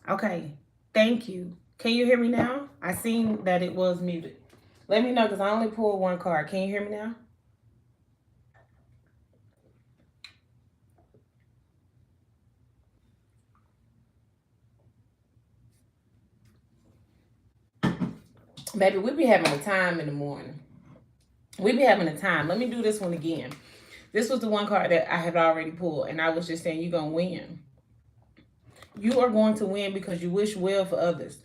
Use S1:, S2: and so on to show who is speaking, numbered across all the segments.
S1: Okay, thank you. Can you hear me now? I seen that it was muted. Let me know because I only pulled one card. Can you hear me now? Baby, we be having a time in the morning. We be having a time. Let me do this one again. This was the one card that I had already pulled, and I was just saying you're going to win. You are going to win because you wish well for others.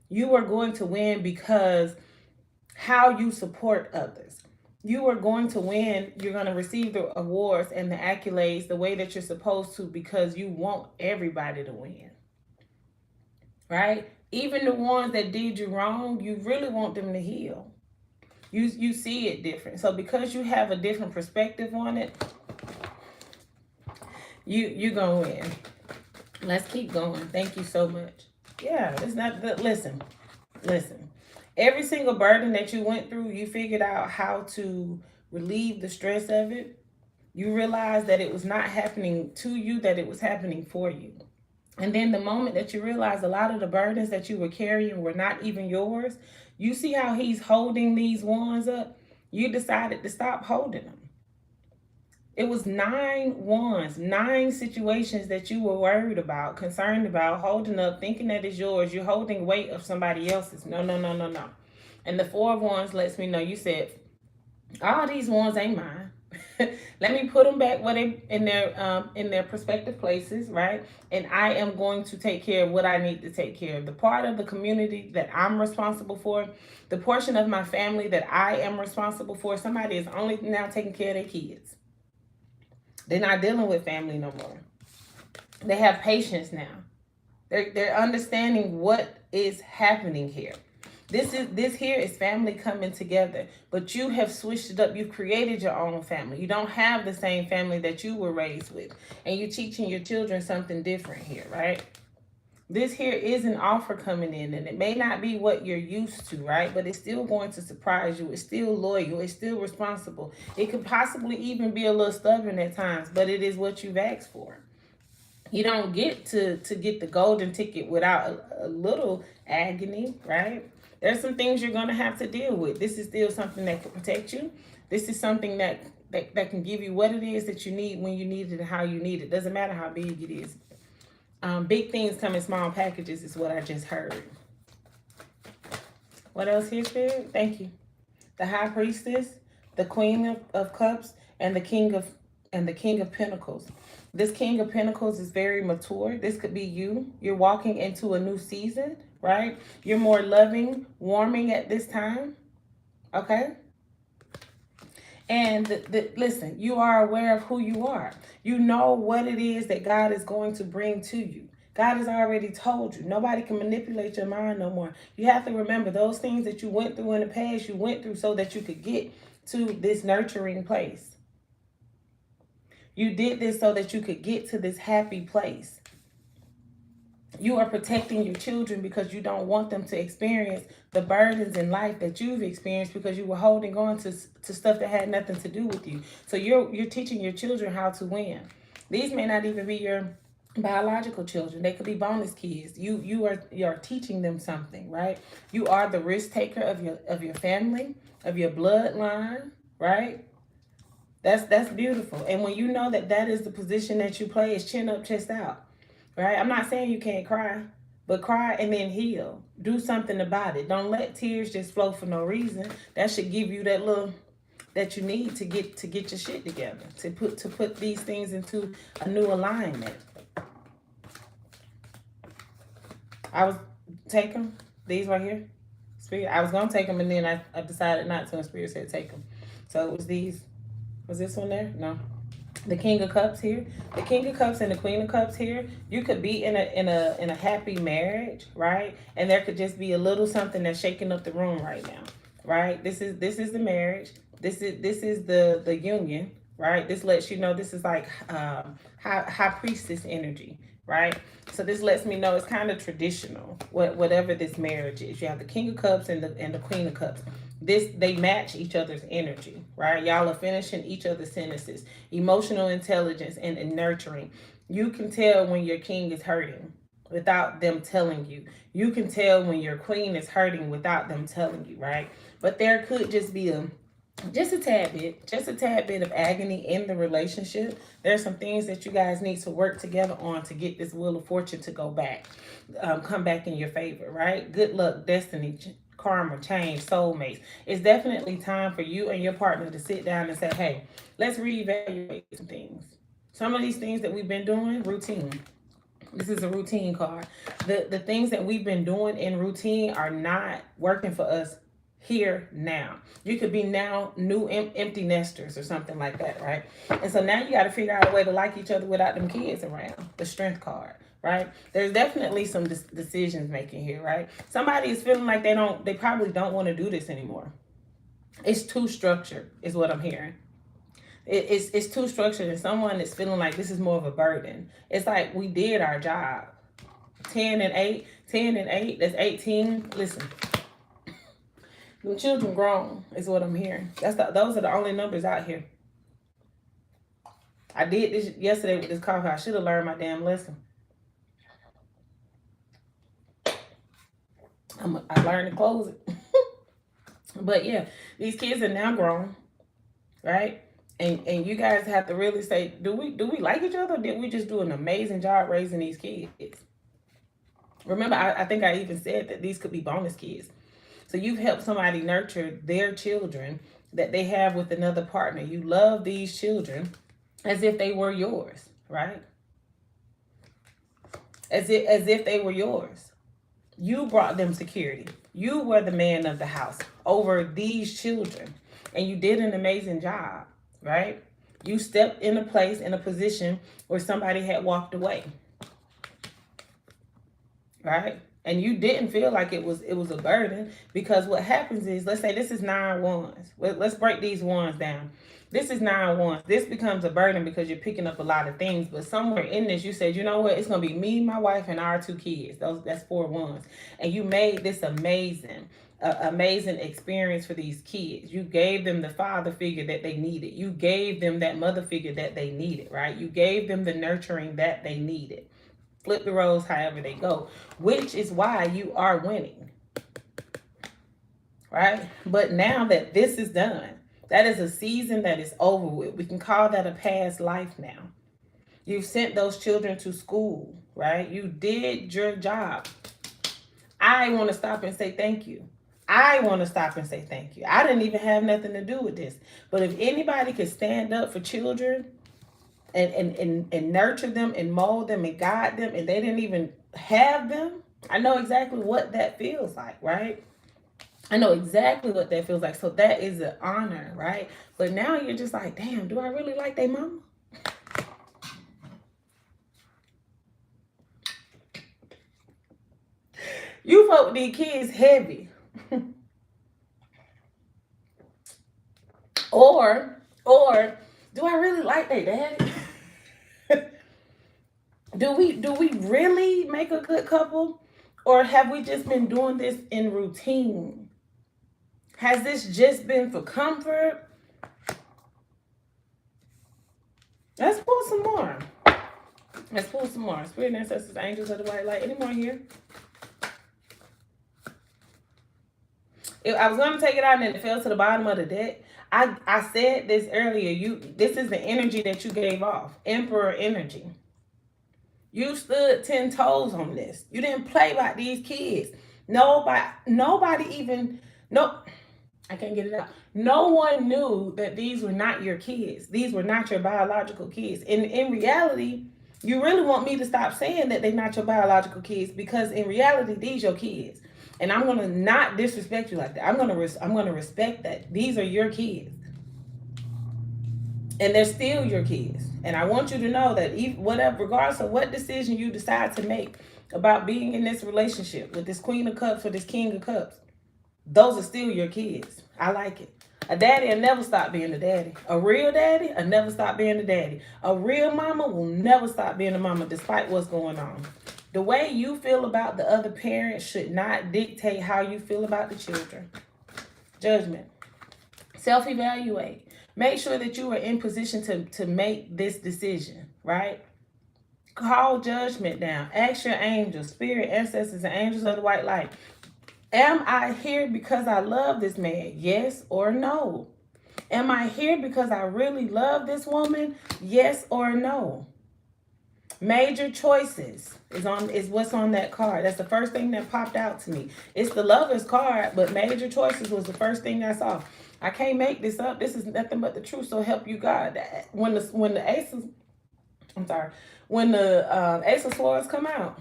S1: You are going to win because how you support others. You are going to win. You're going to receive the awards and the accolades the way that you're supposed to because you want everybody to win, right? Even the ones that did you wrong, you really want them to heal. You see it different. So because you have a different perspective on it, you're going to win. Let's keep going. Thank you so much. Yeah, it's not good. Listen. Every single burden that you went through, you figured out how to relieve the stress of it. You realized that it was not happening to you, that it was happening for you. And then the moment that you realize a lot of the burdens that you were carrying were not even yours, you see how he's holding these ones up. You decided to stop holding them. It was 9 ones, 9 situations that you were worried about, concerned about, holding up, thinking that it's yours. You're holding weight of somebody else's. No, no, no, no, no. And the 4 of Wands lets me know you said, all these ones ain't mine. Let me put them back where they in their prospective places, right? And I am going to take care of what I need to take care of. The part of the community that I'm responsible for, the portion of my family that I am responsible for, somebody is only now taking care of their kids. They're not dealing with family no more. They have patience now. They're understanding what is happening here. This here is family coming together, but you have switched it up. You've created your own family. You don't have the same family that you were raised with, and you're teaching your children something different here, right? This here is an offer coming in, and it may not be what you're used to, right? But it's still going to surprise you. It's still loyal. It's still responsible. It could possibly even be a little stubborn at times, but it is what you've asked for. You don't get to get the golden ticket without a little agony, right? There's some things you're going to have to deal with. This is still something that can protect you. This is something that can give you what it is that you need when you need it and how you need it. Doesn't matter how big it is. Big things come in small packages is what I just heard. What else here, Spirit? Thank you. The High Priestess, the Queen of Cups, and the King of Pentacles. This King of Pentacles is very mature. This could be you. You're walking into a new season, right? You're more loving, warming at this time. Okay? And listen, you are aware of who you are. You know what it is that God is going to bring to you. God has already told you. Nobody can manipulate your mind no more. You have to remember those things that you went through in the past, you went through so that you could get to this nurturing place. You did this so that you could get to this happy place. You are protecting your children because you don't want them to experience the burdens in life that you've experienced because you were holding on to stuff that had nothing to do with you. So you're teaching your children how to win. These may not even be your biological children. They could be bonus kids. You are teaching them something, right? You are the risk taker of your family, of your bloodline, right? That's beautiful. And when you know that is the position that you play, is chin up, chest out. Right? I'm not saying you can't cry, but cry and then heal. Do something about it. Don't let tears just flow for no reason. That should give you that little that you need to get your shit together. To put these things into a new alignment. I was take them. These right here. Spirit. I was gonna take them and then I decided not to, and Spirit said take them. So it was these. Was this one there? No. The King of Cups here, the King of Cups and the Queen of Cups here. You could be in a happy marriage, right? And there could just be a little something that's shaking up the room right now, right? This is the marriage. This is the union, right? This lets you know this is like high priestess energy, right? So this lets me know it's kind of traditional, whatever this marriage is. You have the King of Cups and the Queen of Cups. They match each other's energy, right? Y'all are finishing each other's sentences. Emotional intelligence and nurturing. You can tell when your king is hurting. without them telling you. You can tell when your queen is hurting without them telling you, right? But there could just be just a tad bit of agony in the relationship. There's some things that you guys need to work together on to get this wheel of fortune to go back, come back in your favor, right? Good luck, destiny, karma, change, soulmates. It's definitely time for you and your partner to sit down and say, hey, let's reevaluate some things. Some of these things that we've been doing, routine. This is a routine card. The things that we've been doing in routine are not working for us here now. You could be now new empty nesters or something like that, right? And so now you got to figure out a way to like each other without them kids around. The strength card, right? There's definitely some decisions making here, right? Somebody is feeling like they probably don't want to do this anymore. It's too structured is what I'm hearing. It's too structured, and someone is feeling like this is more of a burden. It's like we did our job. 10 and 8, that's 18. Listen, the children grown is what I'm hearing. Those are the only numbers out here. I did this yesterday with this coffee. I should have learned my damn lesson. I learned to close it. But yeah, these kids are now grown, right? And you guys have to really say, do we like each other? Or did we just do an amazing job raising these kids? Remember, I think I even said that these could be bonus kids. So you've helped somebody nurture their children that they have with another partner. You love these children as if they were yours, right? As if they were yours. You brought them security. You were the man of the house over these children. And you did an amazing job, right? You stepped in a position where somebody had walked away, right? And you didn't feel like it was a burden, because what happens is, let's say this is 9 ones. Let's break these ones down. This is 9 ones. This becomes a burden because you're picking up a lot of things. But somewhere in this, you said, you know what? It's going to be me, my wife, and our 2 kids. That's 4 ones. And you made this amazing experience for these kids. You gave them the father figure that they needed. You gave them that mother figure that they needed, right? You gave them the nurturing that they needed. Flip the roles however they go, which is why you are winning, right? But now that this is done, that is a season that is over with. We can call that a past life now. You've sent those children to school, right? You did your job. I want to stop and say thank you. I want to stop and say thank you. I didn't even have nothing to do with this. But if anybody could stand up for children and nurture them and mold them and guide them, and they didn't even have them, I know exactly what that feels like, right? I know exactly what that feels like. So that is an honor, right? But now you're just like, damn, do I really like their mama? You fuck with these kids heavy. or do I really like their daddy? Do we really make a good couple? Or have we just been doing this in routine? Has this just been for comfort? Let's pull some more. Let's pull some more. Spirit, ancestors, angels of the white light. Any more here? I was going to take it out and then it fell to the bottom of the deck. I said this earlier. This is the energy that you gave off. Emperor energy. You stood 10 toes on this. You didn't play about these kids. Nobody even, I can't get it out. No one knew that these were not your kids. These were not your biological kids. And in reality, you really want me to stop saying that they're not your biological kids, because in reality, these are your kids. And I'm gonna not disrespect you like that. I'm gonna respect that. These are your kids, and they're still your kids. And I want you to know that regardless of what decision you decide to make about being in this relationship with this Queen of Cups or this King of Cups, those are still your kids. I like it. A daddy will never stop being a daddy. A real daddy will never stop being a daddy. A real mama will never stop being a mama, despite what's going on. The way you feel about the other parent should not dictate how you feel about the children. Judgment. Self-evaluate. Make sure that you are in position to make this decision, right? Call judgment down. Ask your angels, spirit, ancestors, and angels of the white light. Am I here because I love this man? Yes or no? Am I here because I really love this woman? Yes or no? Major choices is what's on that card. That's the first thing that popped out to me. It's the Lover's card, but major choices was the first thing I saw. I can't make this up. This is nothing but the truth. So help you God. When the aces, I'm sorry, when the Ace of Swords come out,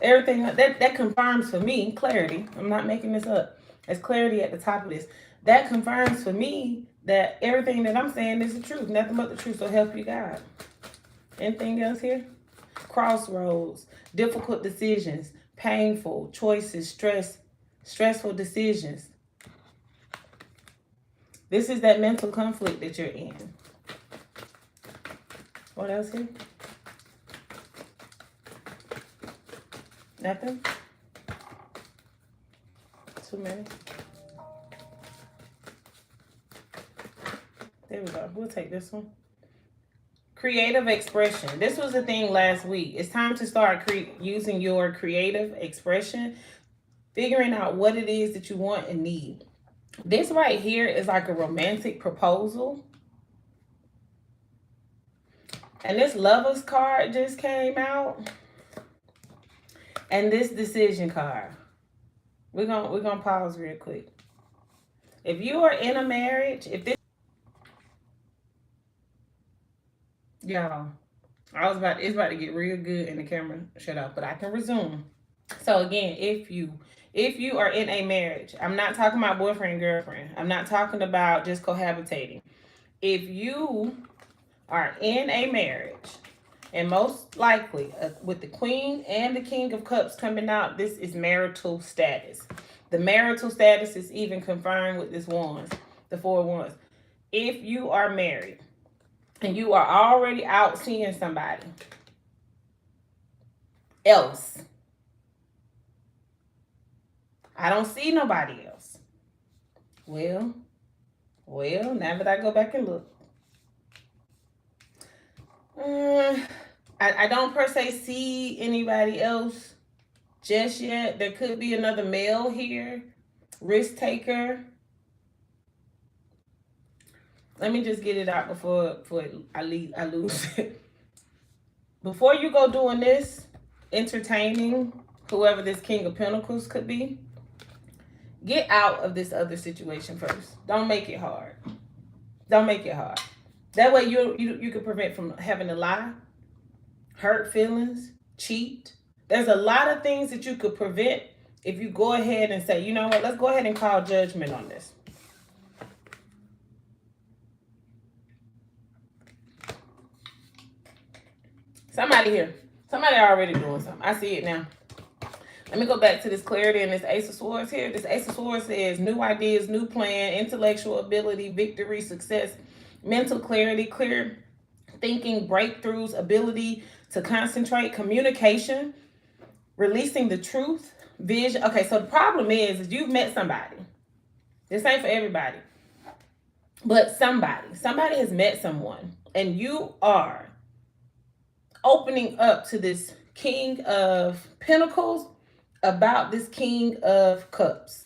S1: everything that confirms for me clarity. I'm not making this up. There's clarity at the top of this. That confirms for me that everything that I'm saying is the truth. Nothing but the truth. So help you God. Anything else here? Crossroads, difficult decisions, painful choices, stressful decisions. This is that mental conflict that you're in. What else here? Nothing? Too many? There we go. We'll take this one. Creative expression. This was the thing last week. It's time to start using your creative expression, figuring out what it is that you want and need. This right here is like a romantic proposal. And this Lover's card just came out. And this decision card. We're gonna pause real quick. If you are in a marriage, if this, y'all, it's about to get real good and the camera shut off, but I can resume. So again, if you are in a marriage, I'm not talking about boyfriend, girlfriend. I'm not talking about just cohabitating. If you are in a marriage, and most likely with the Queen and the King of Cups coming out, this is marital status. The marital status is even confirmed with this wands, the 4 of Wands. If you are married and you are already out seeing somebody else, I don't see nobody else. Well, now that I go back and look, I don't per se see anybody else just yet. There could be another male here, risk taker. Let me just get it out before I lose it. Before you go doing this, entertaining whoever this King of Pentacles could be, get out of this other situation first. Don't make it hard. Don't make it hard. That way you can prevent from having to lie, hurt feelings, cheat. There's a lot of things that you could prevent if you go ahead and say, you know what, let's go ahead and call judgment on this. Somebody here. Somebody already doing something. I see it now. Let me go back to this clarity and this Ace of Swords here. This Ace of Swords says new ideas, new plan, intellectual ability, victory, success, mental clarity, clear thinking, breakthroughs, ability to concentrate, communication, releasing the truth, vision. Okay, so the problem is you've met somebody. This ain't for everybody. But somebody has met someone, and you are opening up to this King of Pentacles about this King of Cups.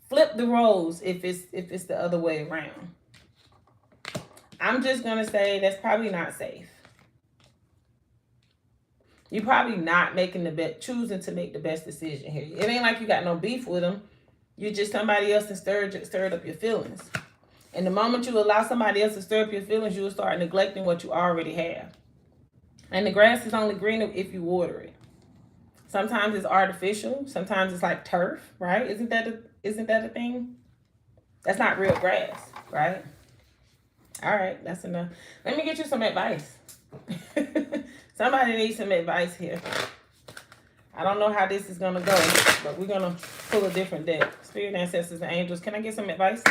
S1: Flip the roles if it's the other way around. I'm just gonna say that's probably not safe. You're probably not making choosing to make the best decision here. It ain't like you got no beef with them. You're just somebody else that stirred up your feelings. And the moment you allow somebody else to stir up your feelings, you will start neglecting what you already have. And the grass is only greener if you water it. Sometimes it's artificial. Sometimes it's like turf, right? Isn't that a thing? That's not real grass, right? All right, that's enough. Let me get you some advice. Somebody needs some advice here. I don't know how this is going to go, but we're going to pull a different deck. Spirit, ancestors, and angels. Can I get some advice?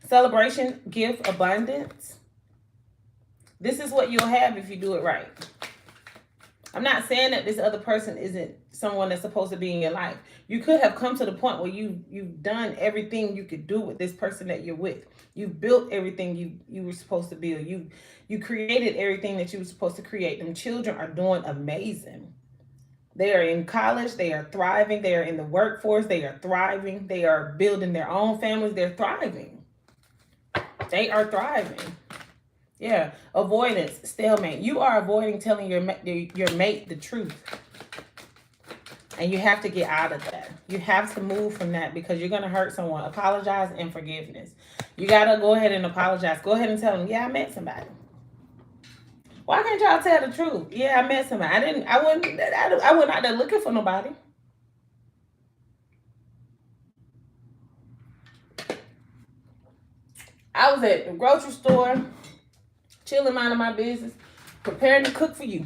S1: Celebration, gift, abundance. This is what you'll have if you do it right. I'm not saying that this other person isn't someone that's supposed to be in your life. You could have come to the point where you've done everything you could do with this person that you're with. You've built everything you were supposed to build. You created everything that you were supposed to create. Them children are doing amazing. They are in college, they are thriving, they are in the workforce, they are thriving, they are building their own families, they're thriving. They are thriving. Yeah, avoidance, stalemate. You are avoiding telling your mate the truth. And you have to get out of that. You have to move from that because you're going to hurt someone. Apologize and forgiveness. You got to go ahead and apologize. Go ahead and tell them, yeah, I met somebody. Why can't y'all tell the truth? Yeah, I met somebody. I went out there looking for nobody. I was at the grocery store, chilling, minding my business, preparing to cook for you.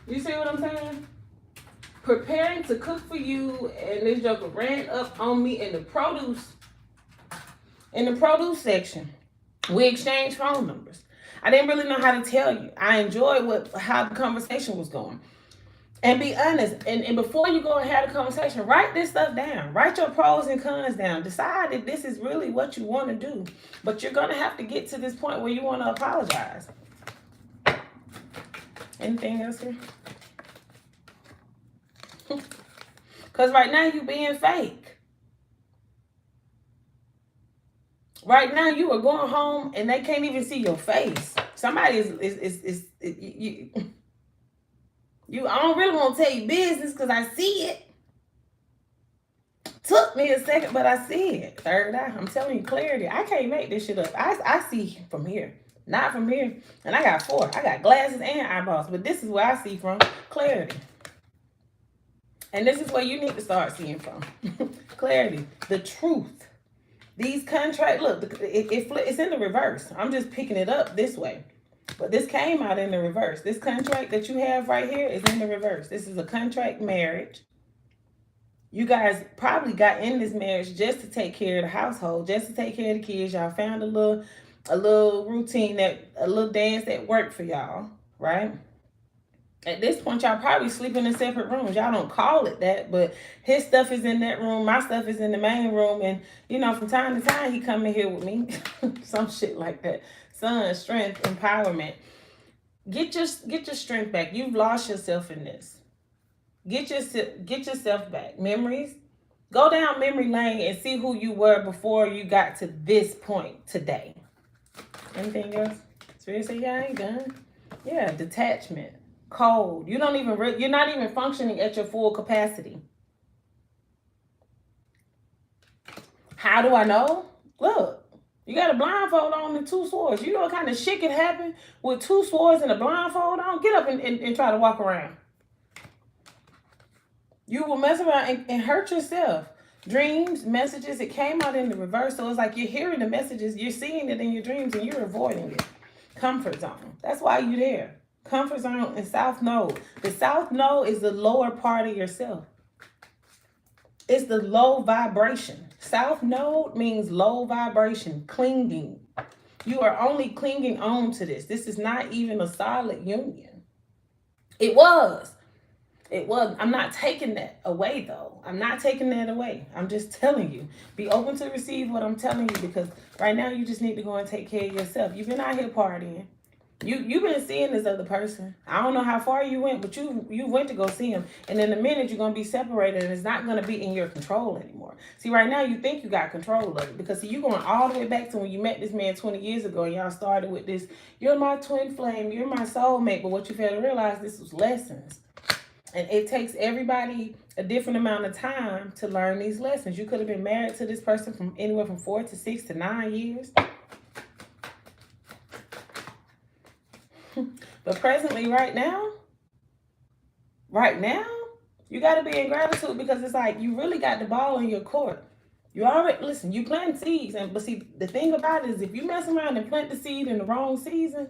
S1: You see what I'm saying? Preparing to cook for you, and this joker ran up on me in the produce section. We exchanged phone numbers. I didn't really know how to tell you. I enjoyed how the conversation was going. And be honest, and before you go and have a conversation, write this stuff down. Write your pros and cons down. Decide if this is really what you want to do. But you're going to have to get to this point where you want to apologize. Anything else here? Because right now you being fake. Right now you are going home and they can't even see your face. Somebody I don't really want to tell you business because I see it. Took me a second, but I see it. Third eye. I'm telling you, clarity. I can't make this shit up. I see from here, not from here. And I got 4. I got glasses and eyeballs, but this is where I see from. Clarity. And this is where you need to start seeing from. Clarity. The truth. These contracts, look, it's in the reverse. I'm just picking it up this way. But this came out in the reverse. This contract that you have right here is in the reverse. This is a contract marriage. You guys probably got in this marriage just to take care of the household, just to take care of the kids. Y'all found a little routine, a little dance that worked for y'all, right? At this point, y'all probably sleeping in separate rooms. Y'all don't call it that, but his stuff is in that room. My stuff is in the main room. And, from time to time, he come in here with me. Some shit like that. Son, strength, empowerment. Get your strength back. You've lost yourself in this. Get yourself back. Memories. Go down memory lane and see who you were before you got to this point today. Anything else? Seriously, yeah, I ain't done. Yeah, detachment. Cold. You're not even functioning at your full capacity. How do I know? Look, you got a blindfold on and 2 swords. You know what kind of shit can happen with 2 swords and a blindfold on? Get up and try to walk around. You will mess around and hurt yourself. Dreams, messages, it came out in the reverse. So it's like you're hearing the messages, you're seeing it in your dreams, and you're avoiding it. Comfort zone. That's why you're there. Comfort zone and South Node. The South Node is the lower part of yourself. It's the low vibration. South Node means low vibration, clinging. You are only clinging on to this. This is not even a solid union. It was. I'm not taking that away, though. I'm not taking that away. I'm just telling you. Be open to receive what I'm telling you, because right now you just need to go and take care of yourself. You've been out here partying. You've been seeing this other person. I don't know how far you went, but you went to go see him. And in a minute, you're going to be separated, and it's not going to be in your control anymore. See, right now, you think you got control of it. Because, see, you're going all the way back to when you met this man 20 years ago, and y'all started with this, you're my twin flame, you're my soulmate. But what you failed to realize, this was lessons. And it takes everybody a different amount of time to learn these lessons. You could have been married to this person from anywhere from 4 to 6 to 9 years. But presently, right now, you got to be in gratitude, because it's like you really got the ball in your court. You already, listen, you plant seeds. But see, the thing about it is, if you mess around and plant the seed in the wrong season,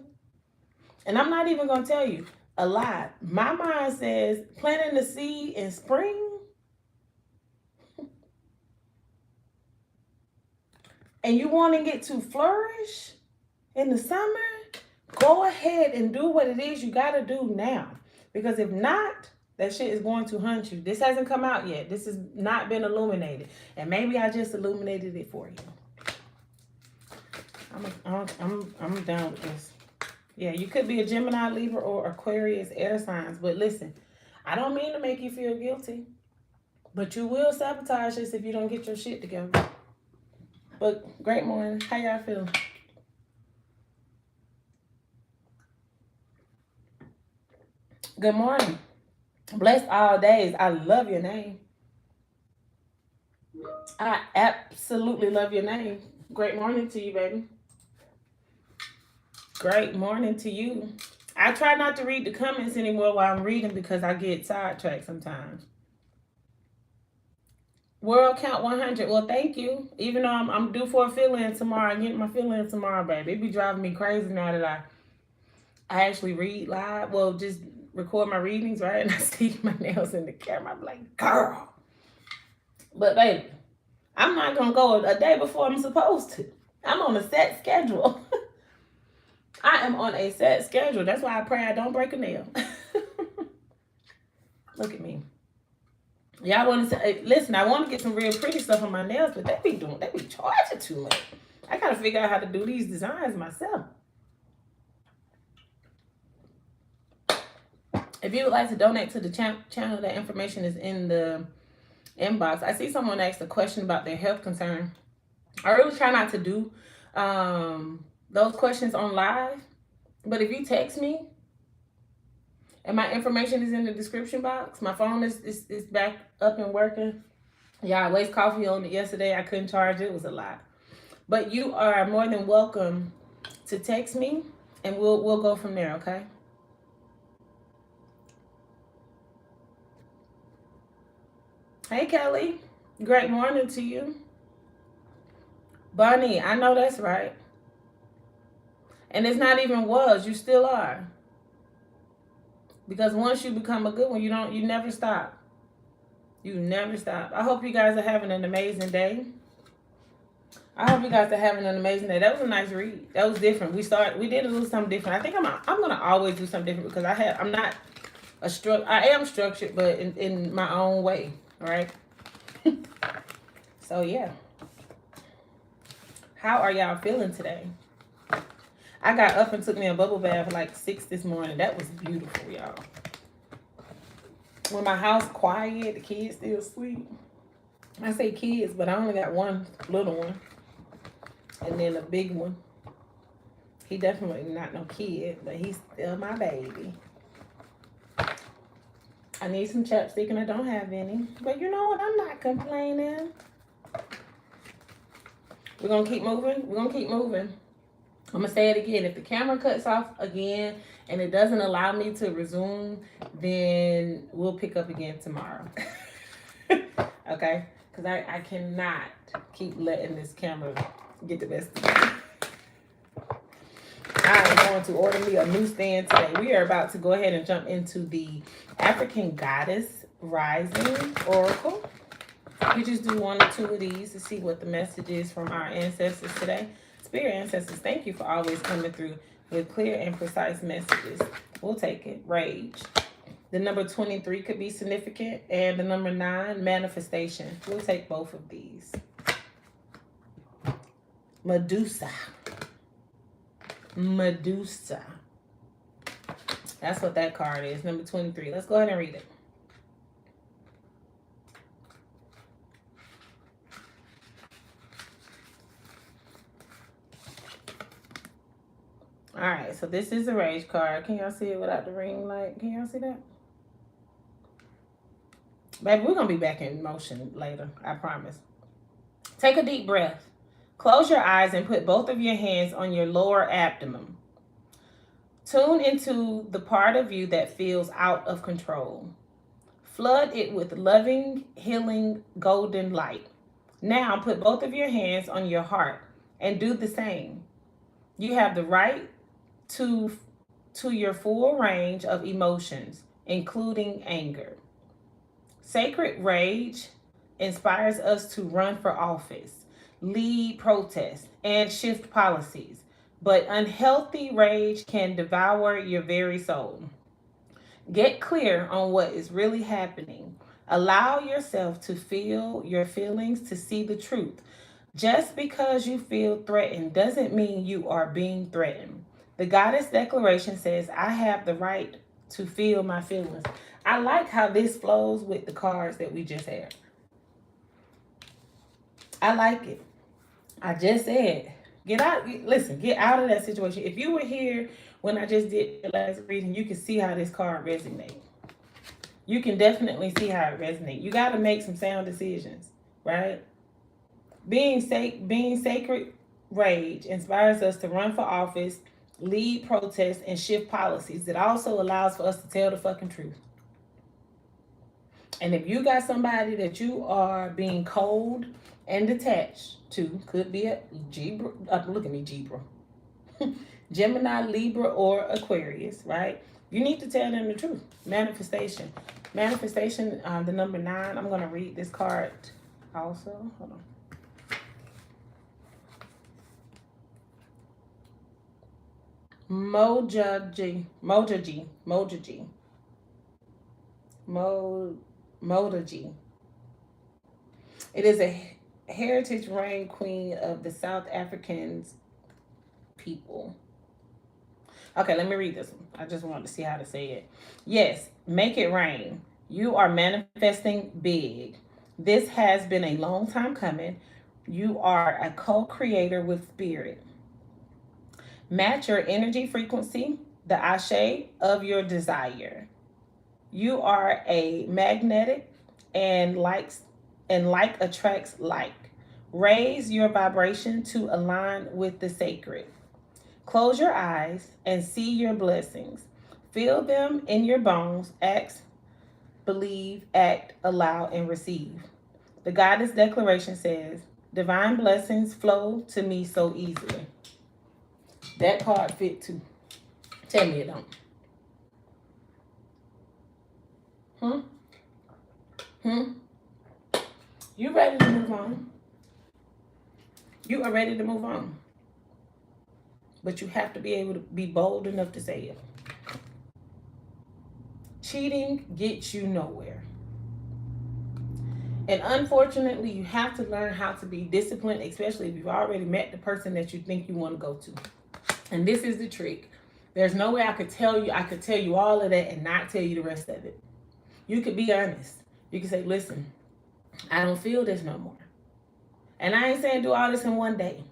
S1: and I'm not even going to tell you a lot. My mind says planting the seed in spring and you wanting it to flourish in the summer, Go ahead and do what it is you got to do now. Because if not, that shit is going to hunt you. This hasn't come out yet. This has not been illuminated. And maybe I just illuminated it for you. I'm done with this. Yeah, you could be a Gemini, Libra, or Aquarius air signs. But listen, I don't mean to make you feel guilty. But you will sabotage this if you don't get your shit together. But great morning. How y'all feeling? Good morning. Blessed all days. I love your name. I absolutely love your name. Great morning to you, baby. Great morning to you. I try not to read the comments anymore while I'm reading because I get sidetracked sometimes. World count 100. Well, thank you. Even though I'm due for a fill-in tomorrow, I'm getting my fill-in tomorrow, baby. It be driving me crazy now that I actually read live. Well, just record my readings, right? And I stick my nails in the camera. I'm like, girl. But baby, I'm not gonna go a day before I'm supposed to. I'm on a set schedule. I am on a set schedule. That's why I pray I don't break a nail. Look at me. Y'all want to say, listen, I want to get some real pretty stuff on my nails, but they be charging too much. I gotta figure out how to do these designs myself. If you would like to donate to the channel, that information is in the inbox. I see someone asked a question about their health concern. I really try not to do those questions on live, but if you text me, and my information is in the description box. My phone is back up and working. Yeah, I wasted coffee on it yesterday. I couldn't charge it. It was a lot. But you are more than welcome to text me, and we'll go from there, okay? Hey, Kelly. Great morning to you. Bunny, I know that's right. And it's not even was. You still are. Because once you become a good one, you never stop. You never stop. I hope you guys are having an amazing day. I hope you guys are having an amazing day. That was a nice read. That was different. We did a little something different. I think I'm gonna always do something different because I am structured, but in my own way. All right. So yeah. How are y'all feeling today? I got up and took me a bubble bath at like 6 this morning. That was beautiful, y'all. When my house quiet, the kids still asleep. I say kids, but I only got one little one. And then a big one. He definitely not no kid, but he's still my baby. I need some chapstick and I don't have any. But you know what? I'm not complaining. We're going to keep moving. We're going to keep moving. I'm going to say it again. If the camera cuts off again and it doesn't allow me to resume, then we'll pick up again tomorrow. Okay? Because I cannot keep letting this camera get the best of me. I am going to order me a new stand today. We are about to go ahead and jump into the African Goddess Rising Oracle. We just do 1 or 2 of these to see what the message is from our ancestors today. Spirit ancestors, thank you for always coming through with clear and precise messages. We'll take it. Rage. The number 23 could be significant. And the number 9, manifestation. We'll take both of these. Medusa. Medusa. That's what that card is. Number 23. Let's go ahead and read it. All right, so this is a rage card. Can y'all see it without the ring light? Can y'all see that? Baby, we're going to be back in motion later. I promise. Take a deep breath. Close your eyes and put both of your hands on your lower abdomen. Tune into the part of you that feels out of control. Flood it with loving, healing, golden light. Now put both of your hands on your heart and do the same. You have the right to your full range of emotions, including anger. Sacred rage inspires us to run for office, lead protests, and shift policies. but unhealthy rage can devour your very soul. Get clear on what is really happening. Allow yourself to feel your feelings, to see the truth. Just because you feel threatened doesn't mean you are being threatened. The goddess declaration says, I have the right to feel my feelings. I like how this flows with the cards that we just had. I like it. I just said, get out, listen, get out of that situation. If you were here when I just did the last reading, you can see how this card resonates. You can definitely see how it resonates. You got to make some sound decisions, right? Being sacred rage inspires us to run for office, lead protests, and shift policies. It also allows for us to tell the fucking truth. And if you got somebody that you are being cold and detached to, could be a Libra, look at me, Libra, Gemini, Libra, or Aquarius, right? You need to tell them the truth. Manifestation. Manifestation, the number 9. I'm going to read this card also. Hold on. Mojaji. It is a heritage reign queen of the South Africans people. Okay, let me read this one. I just wanted to see how to say it. Yes, make it rain. You are manifesting big. This has been a long time coming. You are a co-creator with spirit. Match your energy frequency, the ashe of your desire. You are a magnetic and like attracts like. Raise your vibration to align with the sacred. Close your eyes and see your blessings. Feel them in your bones. Act, believe, act, allow, and receive. The goddess declaration says, divine blessings flow to me so easily. That card fit too. Tell me it don't. You ready to move on? You are ready to move on. But you have to be able to be bold enough to say it. Cheating gets you nowhere. And unfortunately, you have to learn how to be disciplined, especially if you've already met the person that you think you want to go to. And this is the trick. There's no way I could tell you all of that and not tell you the rest of it. You could be honest. You could say, listen, I don't feel this no more. And I ain't saying do all this in one day.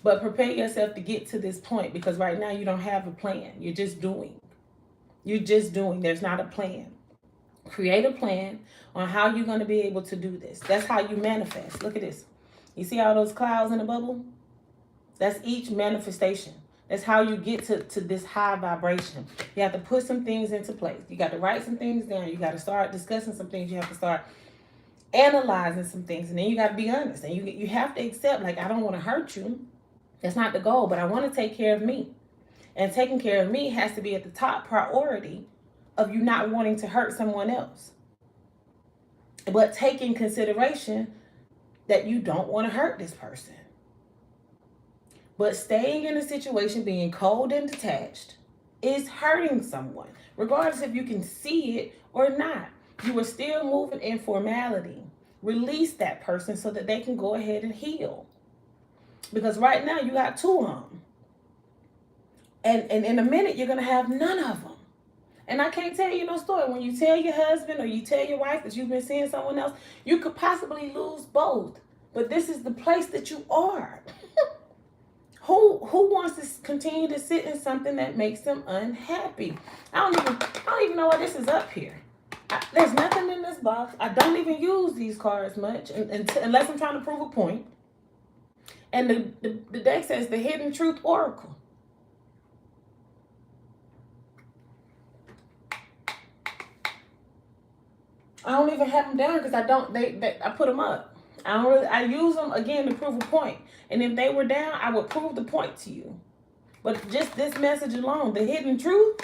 S1: But prepare yourself to get to this point, because right now you don't have a plan. You're just doing. There's not a plan. Create a plan on how you're going to be able to do this. That's how you manifest. Look at this. You see all those clouds in the bubble? That's each manifestation. That's how you get to this high vibration. You have to put some things into place. You got to write some things down. You got to start discussing some things. You have to start analyzing some things. And then you got to be honest. And you have to accept, like, I don't want to hurt you. That's not the goal, but I want to take care of me. And taking care of me has to be at the top priority of you not wanting to hurt someone else. But taking consideration that you don't want to hurt this person. But staying in a situation, being cold and detached, is hurting someone. Regardless if you can see it or not. You are still moving in formality. Release that person so that they can go ahead and heal. Because right now you got 2 of them. And in a minute you're going to have none of them. And I can't tell you no story. When you tell your husband or you tell your wife that you've been seeing someone else, you could possibly lose both. But this is the place that you are. Who wants to continue to sit in something that makes them unhappy? I don't even know why this is up here. There's nothing in this box. I don't even use these cards much unless I'm trying to prove a point. And the deck says the Hidden Truth Oracle. I don't even have them down because I put them up. I use them again to prove a point. And if they were down, I would prove the point to you. But just this message alone, the hidden truth.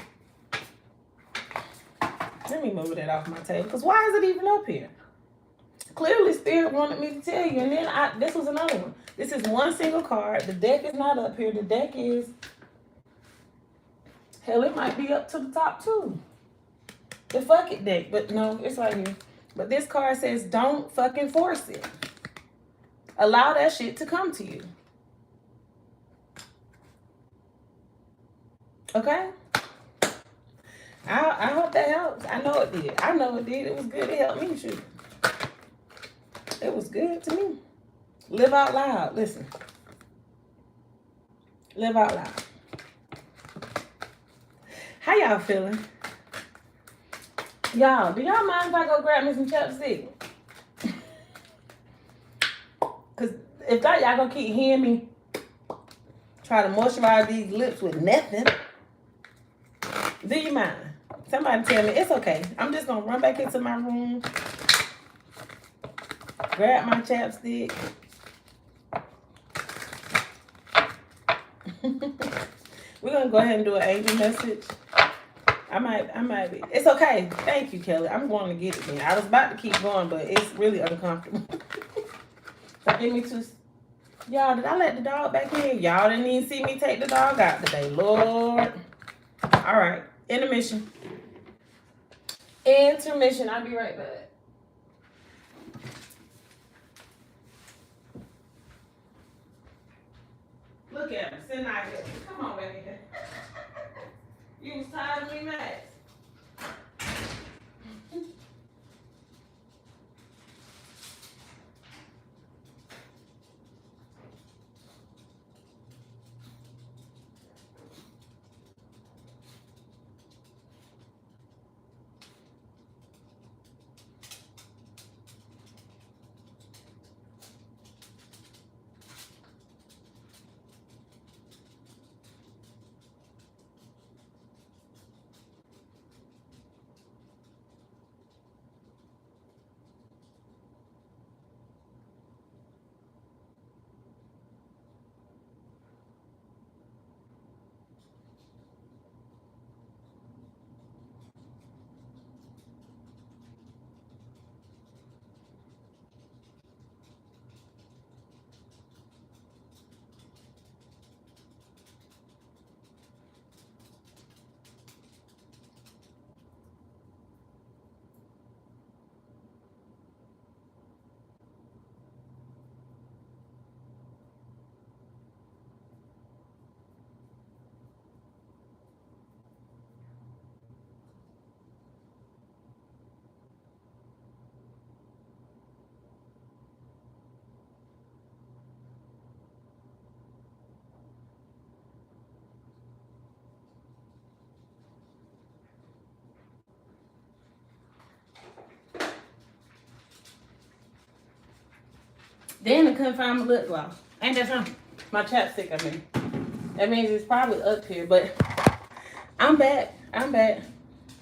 S1: Let me move that off my table, because why is it even up here? Clearly, Spirit wanted me to tell you. And then this was another one. This is one single card. The deck is not up here. The deck is, hell, it might be up to the top too. The fuck it deck. But no, it's right here. But this card says, don't fucking force it. Allow that shit to come to you. Okay? I hope that helps. I know it did. I know it did. It was good. It helped me shoot. It was good to me. Live out loud. Listen. Live out loud. How y'all feeling? Y'all, do y'all mind if I go grab me some chapstick? Because if not, y'all gonna keep hearing me try to moisturize these lips with nothing. Do you mind? Somebody tell me. It's okay. I'm just gonna run back into my room, grab my chapstick. We're gonna go ahead and do an angel message. I might be. It's okay. Thank you, Kelly. I'm going to get it then. I was about to keep going, but it's really uncomfortable. So give me two. Y'all, did I let the dog back in? Y'all didn't even see me take the dog out today. Lord. All right. Intermission. Intermission. I'll be right back. Look at him. Sitting out here. Come on back here. You was tired of me, Max. Then I couldn't find my lip gloss. Ain't that something? My chapstick, I mean. That means it's probably up here, but I'm back. I'm back.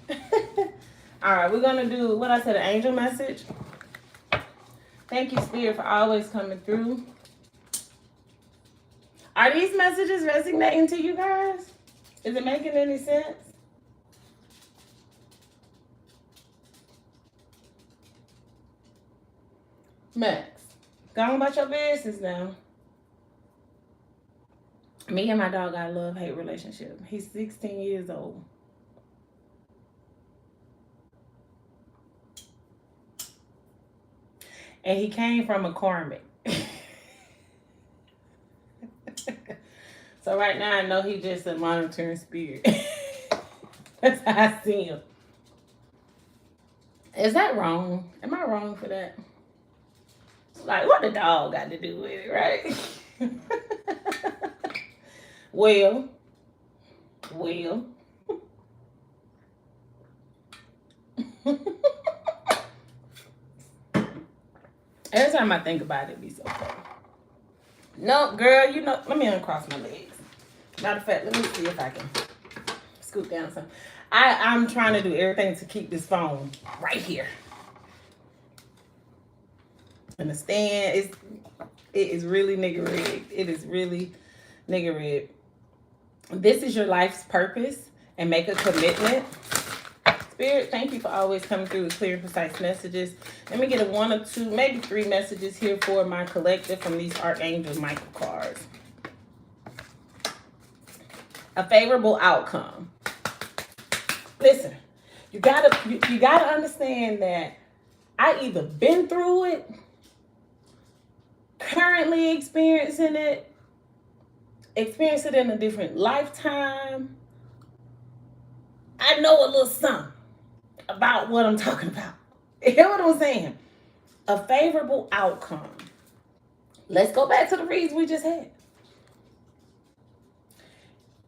S1: All right, we're going to do what I said, an angel message. Thank you, Spirit, for always coming through. Are these messages resonating to you guys? Is it making any sense? Max, go on about your business now. Me and my dog got a love-hate relationship. He's 16 years old. And he came from a karmic. So right now I know he's just a monitoring spirit. That's how I see him. Is that wrong? Am I wrong for that? Like, what the dog got to do with it, right? Well. Every time I think about it, it be so funny. No, girl, you know, let me uncross my legs. Matter of fact, let me see if I can scoot down some. I'm trying to do everything to keep this phone right here. And the stand it is really nigga rigged. It is really nigga rigged. This is your life's purpose, and make a commitment Spirit, thank you for always coming through with clear and precise messages. Let me get a 1 or 2, maybe 3 messages here for my collective from these Archangel Michael cards. A favorable outcome. Listen, you gotta understand that I either been through it, currently experiencing it in a different lifetime. I know a little something about what I'm talking about. You hear what I'm saying? A favorable outcome. Let's go back to the reads we just had.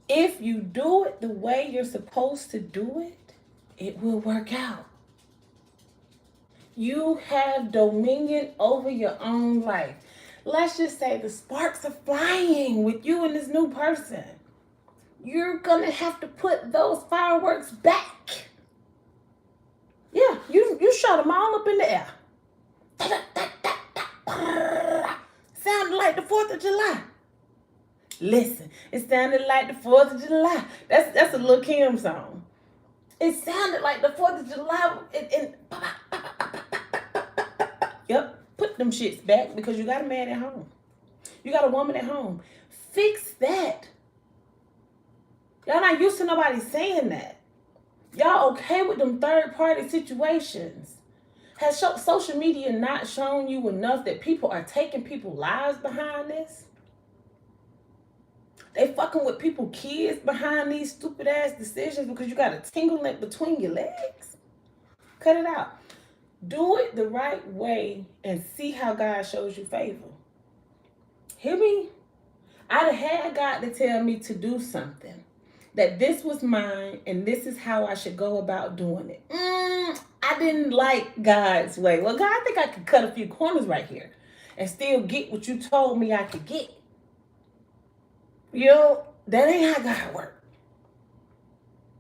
S1: If you do it the way you're supposed to do it, it will work out. You have dominion over your own life. Let's just say the sparks are flying with you and this new person. You're gonna have to put those fireworks back. Yeah, you shot them all up in the air. Sounded like the 4th of July. Listen, it sounded like the 4th of July. That's a Lil' Kim song. It sounded like the 4th of July. Yep, put them shits back because you got a man at home. You got a woman at home. Fix that. Y'all not used to nobody saying that. Y'all okay with them third-party situations? Has social media not shown you enough that people are taking people's lives behind this? They fucking with people's kids behind these stupid-ass decisions because you got a tanglement between your legs? Cut it out. Do it the right way and see how God shows you favor. Hear me? I'd have had God to tell me to do something. That this was mine and this is how I should go about doing it. I didn't like God's way. Well, God, I think I could cut a few corners right here and still get what you told me I could get. You know, that ain't how God works.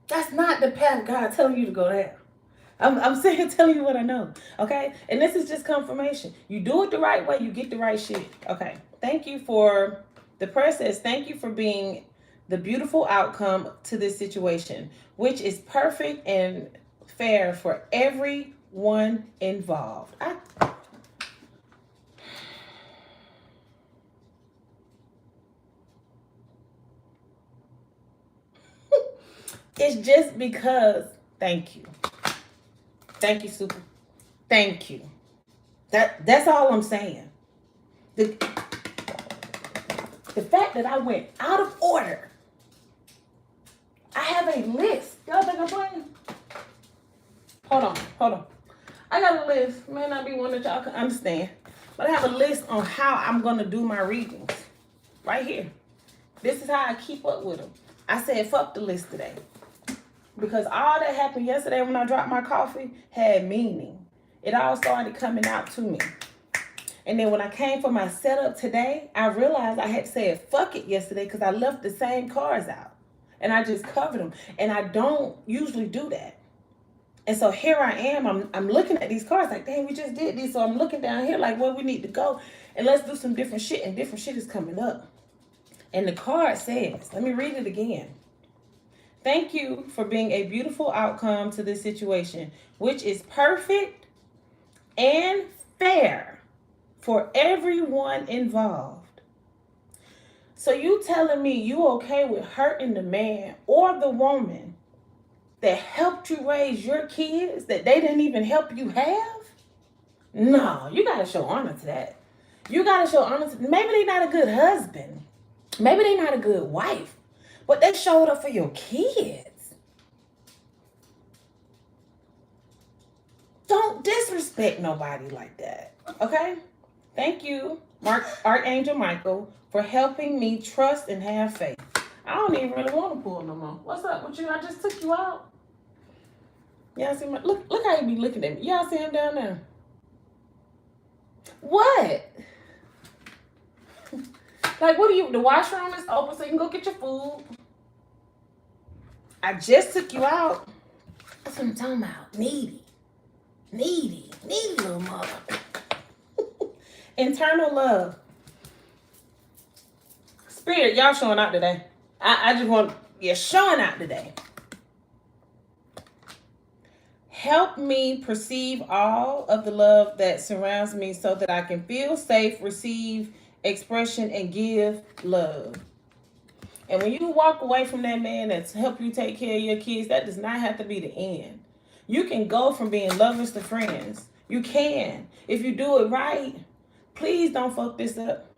S1: That's not the path God telling you to go down. I'm saying, telling you what I know, okay? And this is just confirmation. You do it the right way, you get the right shit. Okay, thank you for the process. Thank you for being the beautiful outcome to this situation, which is perfect and fair for everyone involved. It's just because, thank you. Thank you, Super. Thank you. That's all I'm saying. The fact that I went out of order. I have a list. Y'all think I'm playing? Hold on. I got a list. May not be one that y'all can understand. But I have a list on how I'm going to do my readings. Right here. This is how I keep up with them. I said, fuck the list today. Because all that happened yesterday when I dropped my coffee had meaning. It all started coming out to me. And then when I came for my setup today, I realized I had said fuck it yesterday because I left the same cards out. And I just covered them. And I don't usually do that. And so here I am. I'm looking at these cards like, dang, we just did these. So I'm looking down here like, well, we need to go. And let's do some different shit. And different shit is coming up. And the card says, let me read it again. Thank you for being a beautiful outcome to this situation, which is perfect and fair for everyone involved. So you telling me you okay with hurting the man or the woman that helped you raise your kids that they didn't even help you have? No, you got to show honor to that. You got to show honor to, maybe they're not a good husband. Maybe they're not a good wife, but they showed up for your kids. Don't disrespect nobody like that, okay? Thank you, Archangel Michael, for helping me trust and have faith. I don't even really want to pull no more. What's up with you? I just took you out. Y'all see my, look how he be looking at me. Y'all see him down there? What? Like, what are you, the washroom is open so you can go get your food. I just took you out. That's what I'm talking about. Needy little mother. Internal love. Spirit, y'all showing out today. I just want, you're showing out today. Help me perceive all of the love that surrounds me so that I can feel safe, receive expression, and give love. And when you walk away from that man that's helped you take care of your kids, that does not have to be the end. You can go from being lovers to friends. You can. If you do it right, please don't fuck this up.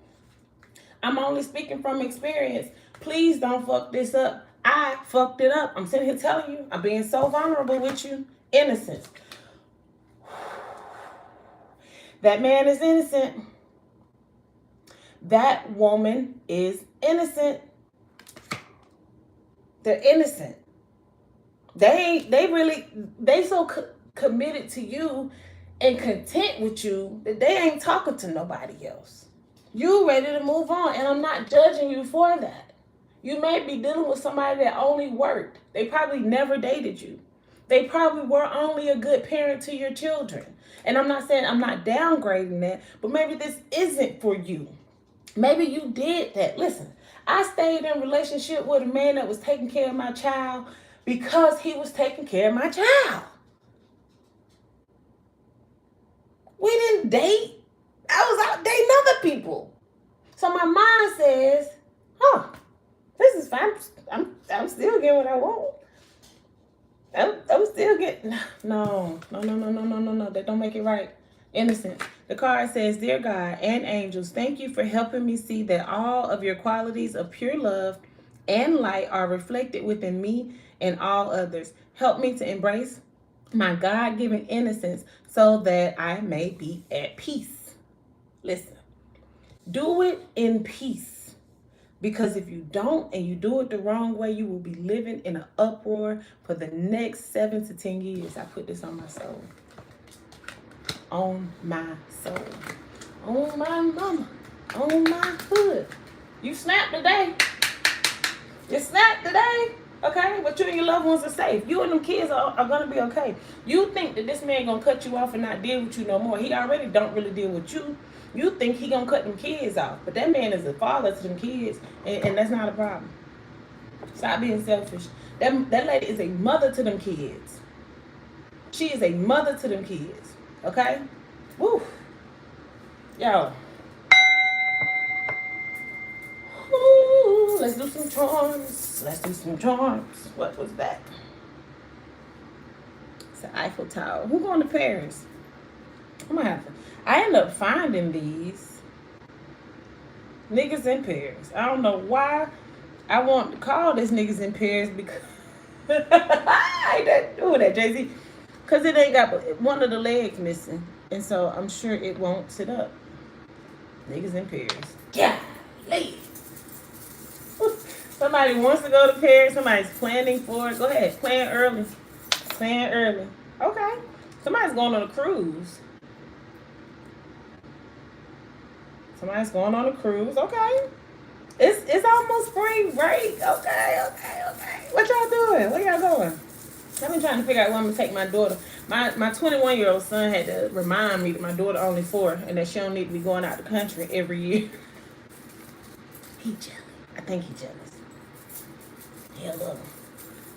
S1: I'm only speaking from experience. Please don't fuck this up. I fucked it up. I'm sitting here telling you. I'm being so vulnerable with you. Innocence. That man is innocent. That woman is innocent. They're innocent. They so committed to you and content with you that they ain't talking to nobody else. You ready to move on, and I'm not judging you for that. You may be dealing with somebody that only worked. They probably never dated you. They probably were only a good parent to your children. And I'm not saying, I'm not downgrading that, but maybe this isn't for you. Maybe you did that. Listen, I stayed in a relationship with a man that was taking care of my child because he was taking care of my child. We didn't date. I was out dating other people. So my mind says, this is fine. I'm still getting what I want. I'm still getting, no. That don't make it right. Innocent. The card says, Dear God and angels, thank you for helping me see that all of your qualities of pure love and light are reflected within me and all others. Help me to embrace my God-given innocence so that I may be at peace. Listen, do it in peace. Because if you don't and you do it the wrong way, you will be living in an uproar for the next 7 to 10 years. I put this on my soul. On my soul. On my mama. On my hood. You snapped today. You snapped today. Okay? But you and your loved ones are safe. You and them kids are going to be okay. You think that this man going to cut you off and not deal with you no more. He already don't really deal with you. You think he gonna cut them kids off, but that man is a father to them kids, and that's not a problem. Stop being selfish. That lady is a mother to them kids. She is a mother to them kids. Okay? Woo. Yo. Ooh, let's do some charms. Let's do some charms. What was that? It's the Eiffel Tower. Who going to Paris? I'm gonna have to. I end up finding these niggas in Paris. I don't know why I want to call this niggas in Paris because I ain't doing that, Jay-Z. Because it ain't got one of the legs missing. And so I'm sure it won't sit up. Niggas in Paris. Yeah, lady. Somebody wants to go to Paris. Somebody's planning for it. Go ahead. Plan early. Plan early. Okay. Somebody's going on a cruise. Somebody's going on a cruise. Okay. It's almost spring break. Okay. What y'all doing? Where y'all going? I've been trying to figure out where I'm going to take my daughter. My 21-year-old son had to remind me that my daughter only 4 and that she don't need to be going out the country every year. He jealous. I think he jealous. He love him.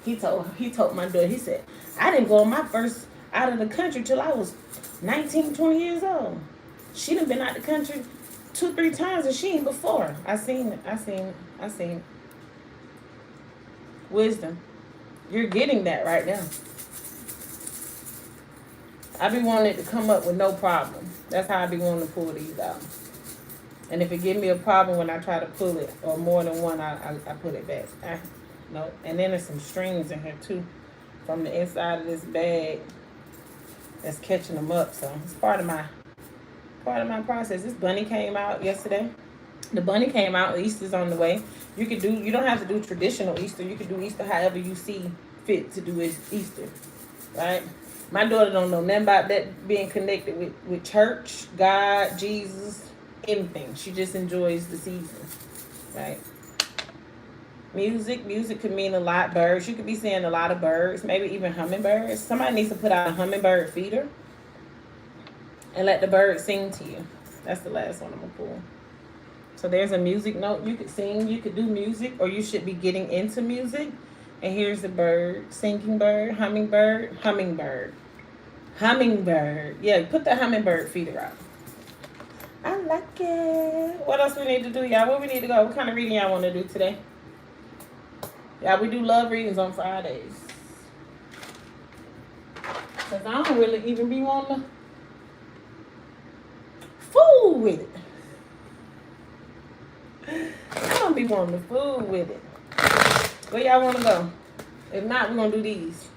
S1: He told my daughter, he said, I didn't go on my first out of the country till I was 19, 20 years old. She done been out the country 2-3 times and she ain't before. I seen it. Wisdom. You're getting that right now. I be wanting it to come up with no problem. That's how I be wanting to pull these out. And if it give me a problem when I try to pull it, or more than one, I put it back. No. And then there's some strings in here too, from the inside of this bag that's catching them up. So it's part of my process. This bunny came out yesterday. The bunny came out. Easter's on the way. You don't have to do traditional Easter. You can do Easter however you see fit to do Easter, right? My daughter don't know nothing about that being connected with church, God, Jesus, anything. She just enjoys the season, right? Music could mean a lot. Birds, you could be seeing a lot of birds, maybe even hummingbirds. Somebody needs to put out a hummingbird feeder and let the bird sing to you. That's the last one I'm gonna pull. So there's a music note. You could sing, you could do music, or you should be getting into music. And here's the bird, singing bird, hummingbird. Hummingbird. Yeah, put the hummingbird feeder out. I like it. What else we need to do, y'all? Where we need to go? What kind of reading y'all want to do today? Yeah, we do love readings on Fridays. Because I don't really even be wanting to fool with it. I don't be wanting to fool with it. Where y'all want to go? If not, we're going to do these.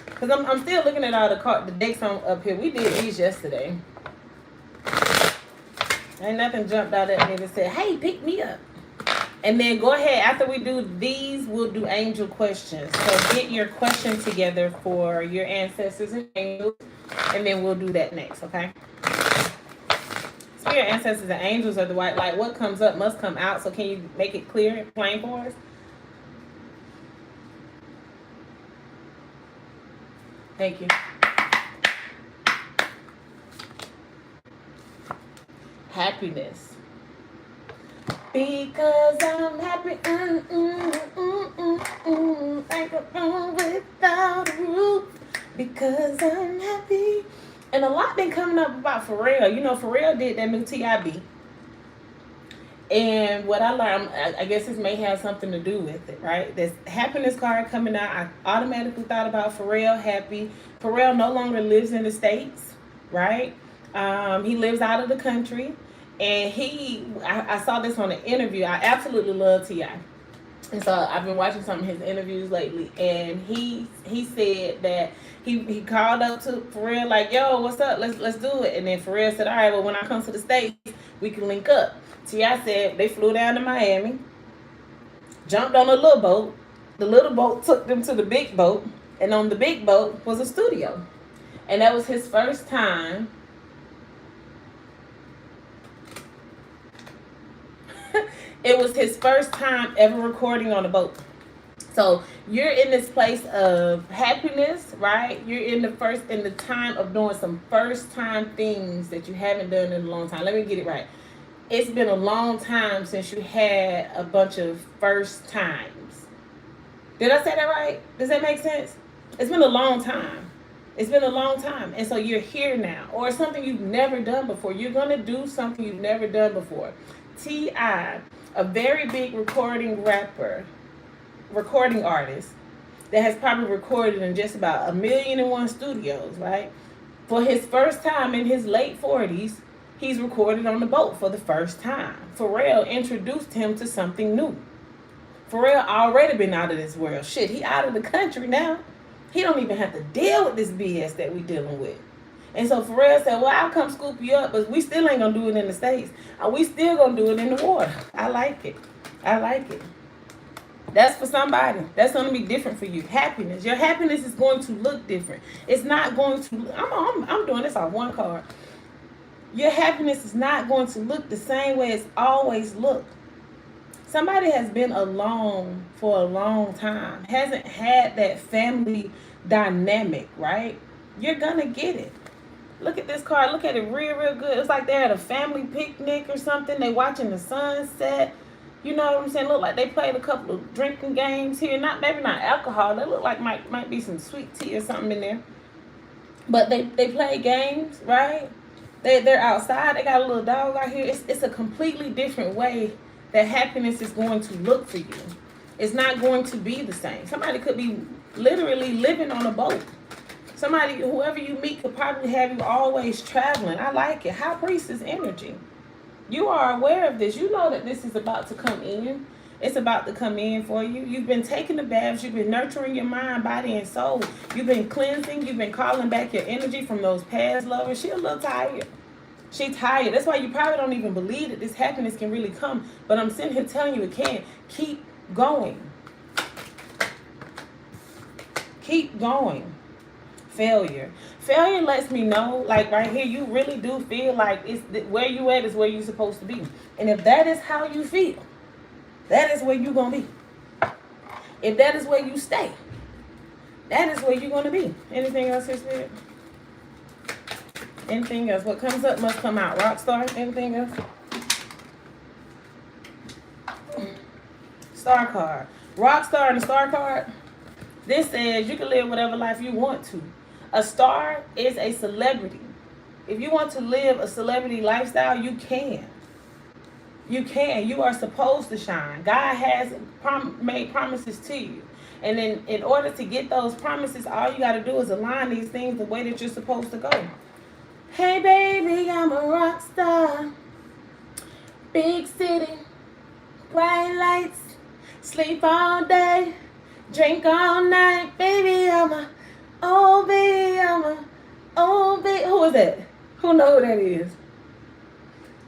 S1: Because I'm still looking at all the decks on up here. We did these yesterday. Ain't nothing jumped out at me that said, hey, pick me up. And then go ahead. After we do these, we'll do angel questions. So get your question together for your ancestors and angels. And then we'll do that next, okay? Spirit, ancestors, and angels are the white light. What comes up must come out. So can you make it clear and plain for us? Thank you. Happiness. Because I'm happy. Like a room without a roof. Because I'm happy. And a lot been coming up about Pharrell. You know, Pharrell did that new KiaBee. And what I learned, I guess this may have something to do with it, right? This happiness card coming out, I automatically thought about Pharrell happy. Pharrell no longer lives in the States, right? He lives out of the country. And I saw this on an interview. I absolutely love T.I. And so I've been watching some of his interviews lately. And he said that he called up to Pharrell like, yo, what's up? Let's do it. And then Pharrell said, all right, well, when I come to the States, we can link up. T.I. said they flew down to Miami, jumped on a little boat. The little boat took them to the big boat. And on the big boat was a studio. And that was his first time. It was his first time ever recording on a boat. So you're in this place of happiness, right? You're in the time of doing some first time things that you haven't done in a long time. Let me get it right. It's been a long time since you had a bunch of first times. Did I say that right? Does that make sense? It's been a long time. It's been a long time. And so you're here now. Or something you've never done before. You're going to do something you've never done before. T.I., a very big recording artist that has probably recorded in just about 1,000,001 studios, right? For his first time in his late 40s, he's recorded on the boat for the first time. Pharrell introduced him to something new. Pharrell already been out of this world. Shit, he out of the country now. He don't even have to deal with this BS that we dealing with. And so Pharrell said, well, I'll come scoop you up, but we still ain't going to do it in the States. We still going to do it in the water. I like it. I like it. That's for somebody. That's going to be different for you. Happiness. Your happiness is going to look different. It's not going to, I'm doing this off one card. Your happiness is not going to look the same way it's always looked. Somebody has been alone for a long time, hasn't had that family dynamic, right? You're going to get it. Look at this card. Look at it real, real good. It's like they're at a family picnic or something. They watching the sunset. You know what I'm saying? Look like they played a couple of drinking games here. Maybe not alcohol. They look like might be some sweet tea or something in there. But they play games, right? They're outside. They got a little dog out here. It's a completely different way that happiness is going to look for you. It's not going to be the same. Somebody could be literally living on a boat. Somebody, whoever you meet, could probably have you always traveling. I like it. High Priestess energy. You are aware of this. You know that this is about to come in. It's about to come in for you. You've been taking the baths. You've been nurturing your mind, body, and soul. You've been cleansing. You've been calling back your energy from those past lovers. She's a little tired. She's tired. That's why you probably don't even believe that this happiness can really come. But I'm sitting here telling you it can. Keep going. Keep going. Failure lets me know, like right here, you really do feel like it's where you at is where you're supposed to be. And if that is how you feel, that is where you're gonna be. If that is where you stay, that is where you're gonna be. Anything else, Spirit? Anything else? What comes up must come out. Rockstar. Anything else? Star card. Rockstar and the star card. This says you can live whatever life you want to. A star is a celebrity. If you want to live a celebrity lifestyle, you can. You can. You are supposed to shine. God has made promises to you. And in order to get those promises, all you got to do is align these things the way that you're supposed to go. Hey, baby, I'm a rock star. Big city, bright lights, sleep all day, drink all night. Baby, I'm a, oh, baby, I'm a, oh, baby. Who is that? Who know who that is?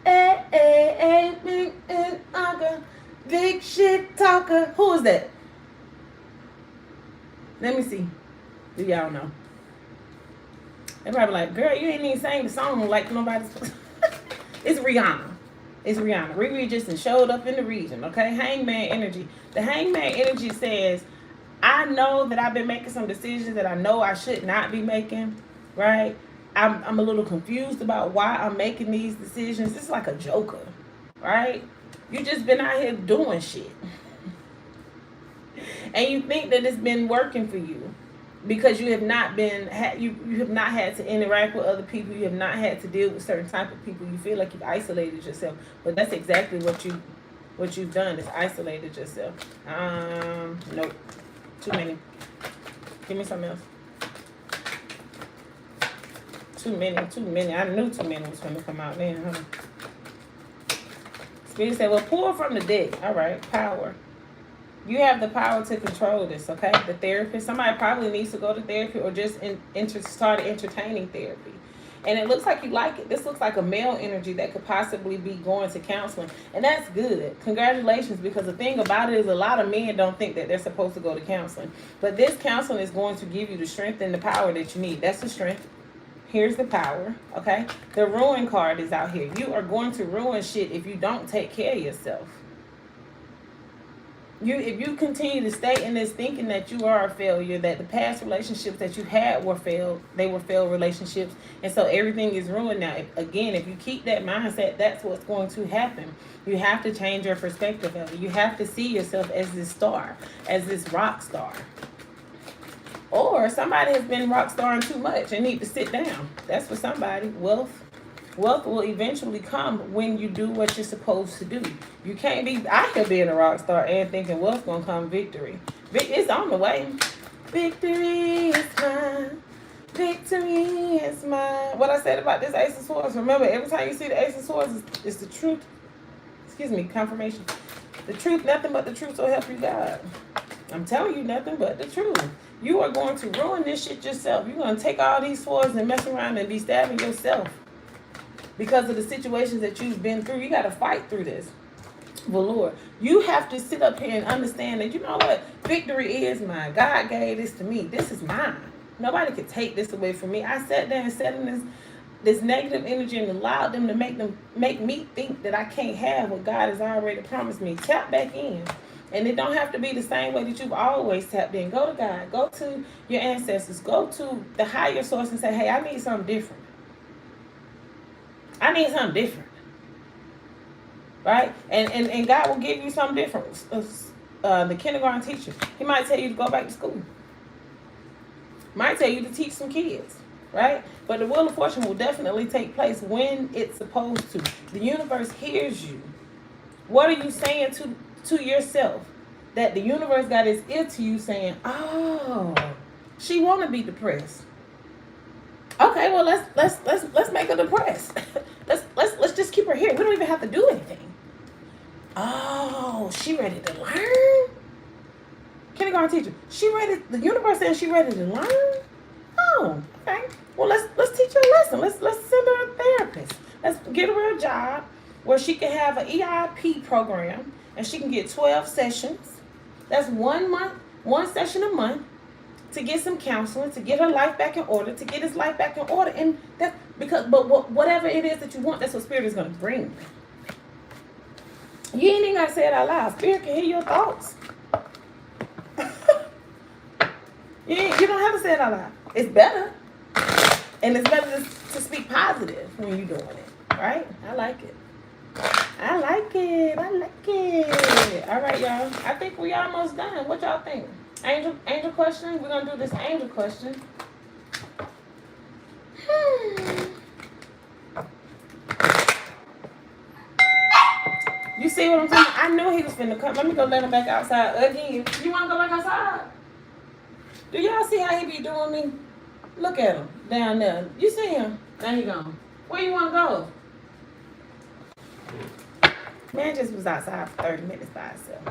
S1: Big and Uncle, big shit talker. Who is that? Let me see. Do y'all know? They probably like, girl, you ain't even sang the song like nobody's. It's Rihanna. It's Rihanna. Riri just showed up in the region, okay? Hangman energy. The hangman energy says, I know that I've been making some decisions that I know I should not be making, right? I'm a little confused about why I'm making these decisions. This is like a joker, right? You just been out here doing shit. And you think that it's been working for you because you have not been you have not had to interact with other people. You have not had to deal with certain type of people. You feel like you've isolated yourself, but that's exactly what you've done is isolated yourself. Nope, too many. Give me something else. Too many. I knew too many was going to come out then, huh? Spirit said, well, pull from the deck. All right, power. You have the power to control this, okay? The therapist, somebody probably needs to go to therapy or just start entertaining therapy. And it looks like you like it. This looks like a male energy that could possibly be going to counseling. And that's good. Congratulations, because the thing about it is a lot of men don't think that they're supposed to go to counseling. But this counseling is going to give you the strength and the power that you need. That's the strength. Here's the power, okay? The ruin card is out here. You are going to ruin shit if you don't take care of yourself. If you continue to stay in this thinking that you are a failure, that the past relationships that you had were failed, they were failed relationships, and so everything is ruined now. If you keep that mindset, that's what's going to happen. You have to change your perspective of it. You have to see yourself as this star, as this rock star. Or somebody has been rock starring too much and need to sit down. That's for somebody. Wealth will eventually come when you do what you're supposed to do. You can't be out here being a rock star and thinking wealth gonna come. Victory. It's on the way. Victory is mine. Victory is mine. What I said about this Ace of Swords, remember, every time you see the Ace of Swords, it's the truth. Excuse me, confirmation. The truth, nothing but the truth, so help you God. I'm telling you nothing but the truth. You are going to ruin this shit yourself. You're going to take all these swords and mess around and be stabbing yourself. Because of the situations that you've been through, you got to fight through this. Well, Lord, you have to sit up here and understand that, you know what? Victory is mine. God gave this to me. This is mine. Nobody could take this away from me. I sat there and sat in this negative energy and allowed them to make me think that I can't have what God has already promised me. Tap back in. And it don't have to be the same way that you've always tapped in. Go to God. Go to your ancestors. Go to the higher source and say, hey, I need something different. I need something different. Right? And God will give you something different. The kindergarten teacher, he might tell you to go back to school. Might tell you to teach some kids. Right? But the wheel of fortune will definitely take place when it's supposed to. The universe hears you. What are you saying to yourself? That the universe got its ear to you saying, oh, she want to be depressed. Okay, well let's make her depressed. let's just keep her here. We don't even have to do anything. Oh, she ready to learn? Kindergarten teacher, she ready? The universe says she ready to learn? Oh, okay. Well, let's teach her a lesson. Let's send her a therapist. Let's get her a job where she can have an EIP program and she can get 12 sessions. That's 1 month, 1 session a month to get some counseling, to get her life back in order, to get his life back in order. And that whatever it is that you want, that's what Spirit is going to bring. You ain't even got to say it out loud. Spirit can hear your thoughts. You don't have to say it out loud. It's better. And it's better to speak positive when you're doing it. Right? I like it. I like it. All right, y'all. I think we almost done. What y'all think? Angel question? We're going to do this angel question. You see what I'm saying? I knew he was finna come. Let me go let him back outside again. You want to go back outside? Do y'all see how he be doing me? Look at him down there. You see him? Now he gone. Where you want to go? Man just was outside for 30 minutes by himself.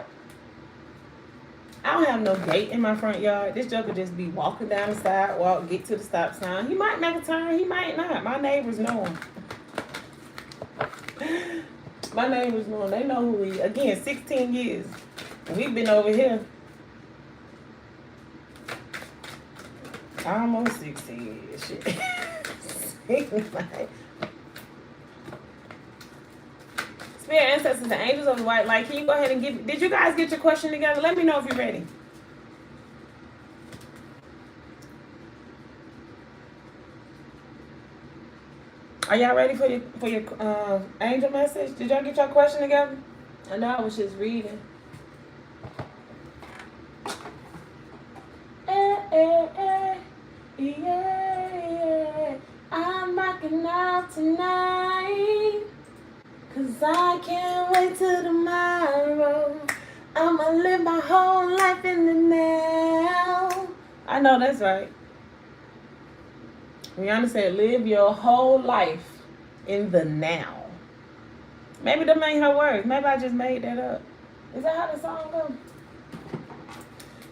S1: I don't have no gate in my front yard. This joker just be walking down the sidewalk, get to the stop sign. He might make a turn. He might not. My neighbors know him. My neighbors know him. They know who he is. Again, 16 years. We've been over here. Almost 16 years. Shit. Spirit, ancestors, and angels of the white light. Can you go ahead and give? Did you guys get your question together? Let me know if you're ready. Are y'all ready for your angel message? Did y'all get your question together? I know I was just reading. Yeah. I'm rocking out tonight. 'Cause I can't wait till tomorrow. I'ma live my whole life in the now. I know that's right. Rihanna said, live your whole life in the now. Maybe that ain't her words. Maybe I just made that up. Is that how the song goes?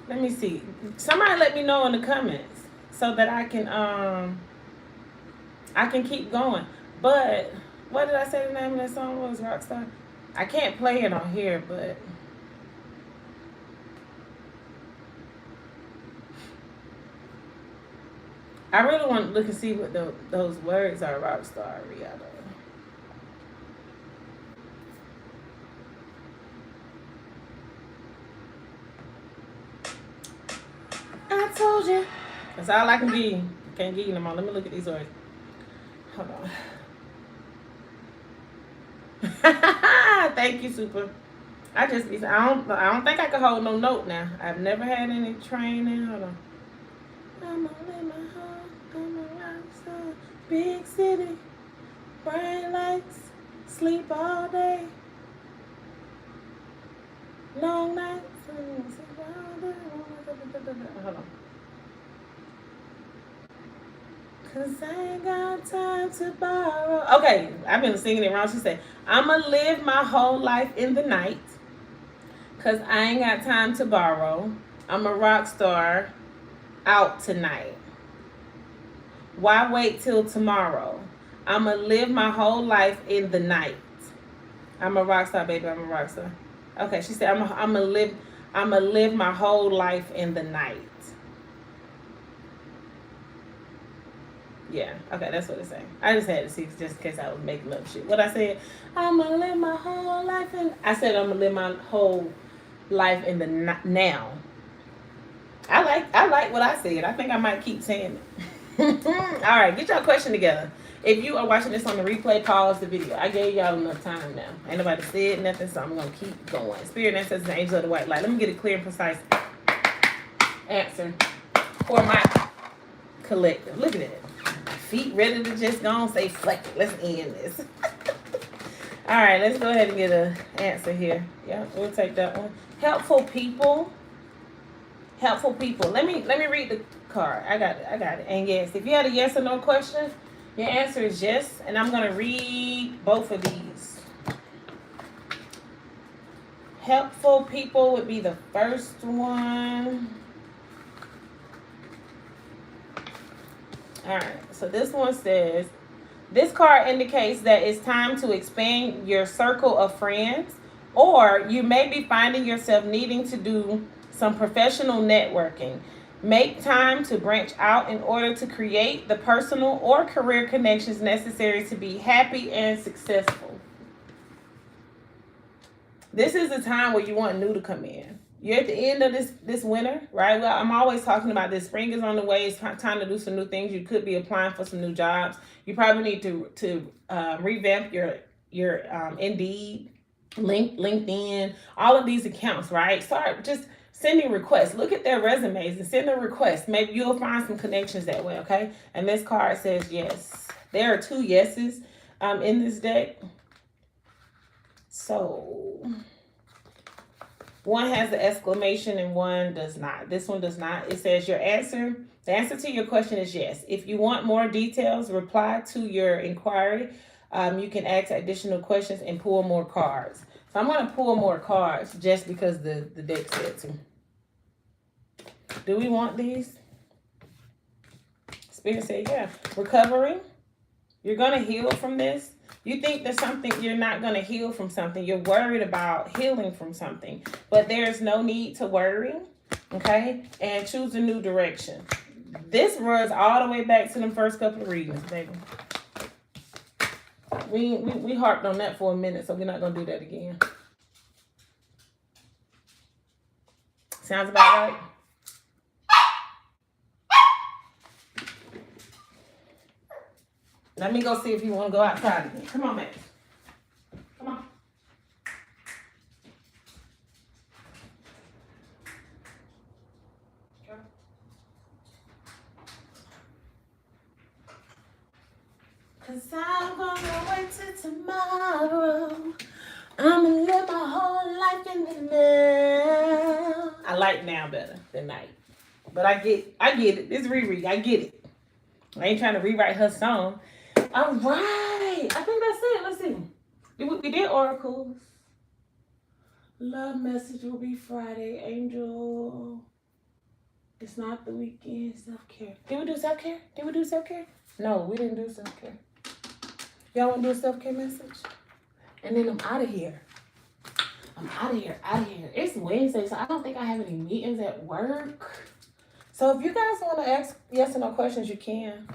S1: Let me see. Somebody let me know in the comments so that I can keep going. But what did I say the name of that song was? Rockstar? I can't play it on here, but I really want to look and see what those words are. Rockstar, Rihanna. I told you. That's all I can give you. I can't give you no more. Let me look at these words. Hold on. Thank you, Super. I don't think I can hold no note now. I've never had any training. Hold on. I'm in my heart. I'm a rockstar. Big city. Bright lights. Sleep all day. Long nights. Hold on. 'Cause I ain't got time to borrow. Okay, I've been singing it wrong. She said, I'ma live my whole life in the night. 'Cause I ain't got time to borrow. I'm a rock star out tonight. Why wait till tomorrow? I'ma live my whole life in the night. I'm a rock star, baby. I'm a rock star. Okay, she said, I'ma live my whole life in the night. Yeah, okay, that's what it's saying. I just had to see just in case I was making up shit. What I said, I'ma live my whole life in. I said I'ma live my whole life in the now. I like what I said. I think I might keep saying it. All right, get y'all question together. If you are watching this on the replay, pause the video. I gave y'all enough time now. Ain't nobody said nothing, so I'm gonna keep going. Spirit, ancestors, and angels of the white light. Let me get a clear and precise answer for my collective. Look at it. Feet ready to just go and say, fuck it. Let's end this. All right, let's go ahead and get an answer here. Yeah, we'll take that one. Helpful people. Helpful people. Let me read the card. I got it. And yes, if you had a yes or no question, your answer is yes. And I'm going to read both of these. Helpful people would be the first one. All right, so this one says, this card indicates that it's time to expand your circle of friends, or you may be finding yourself needing to do some professional networking. Make time to branch out in order to create the personal or career connections necessary to be happy and successful. This is a time where you want new to come in. You're at the end of this winter, right? Well, I'm always talking about this. Spring is on the way. It's time to do some new things. You could be applying for some new jobs. You probably need to revamp your Indeed, LinkedIn, all of these accounts, right? Start just Sending requests. Look at their resumes and send a request. Maybe you'll find some connections that way, okay? And this card says yes. There are 2 yeses in this deck. So one has the exclamation and one does not. This one does not. It says the answer to your question is yes. If you want more details, reply to your inquiry. You can ask additional questions and pull more cards. So I'm going to pull more cards just because the deck said to. Do we want these? Spirit said, yeah. Recovery. You're going to heal from this. You think there's something, you're not going to heal from something. You're worried about healing from something. But there's no need to worry. Okay? And choose a new direction. This runs all the way back to the first couple of readings, baby. We harped on that for a minute, so we're not going to do that again. Sounds about right? Let me go see if you want to go outside again. Come on, Max. Come on. Come. Cause I'm gonna wait till tomorrow. I'm gonna live my whole life in the now. I like now better than night. But I get it. It's Riri. I get it. I ain't trying to rewrite her song. All right. I think that's it. Let's see. We did oracles. Love message will be Friday. Angel. It's not the weekend. Self-care. Did we do self-care? Did we do self-care? No, we didn't do self-care. Y'all want to do a self-care message? And then I'm out of here. I'm out of here. It's Wednesday, so I don't think I have any meetings at work. So if you guys want to ask yes or no questions, you can.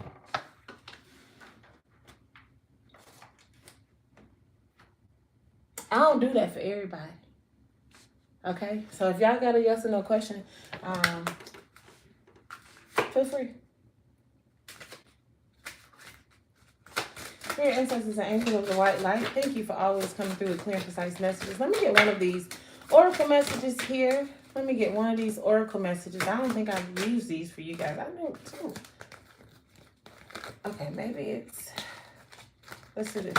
S1: I don't do that for everybody. Okay? So if y'all got a yes or no question, feel free. Spirit ancestors and angels of the white light, thank you for always coming through with clear and precise messages. Let me get one of these oracle messages here. Let me get one of these oracle messages. I don't think I've used these for you guys. I know too. Okay, maybe it's, let's do this.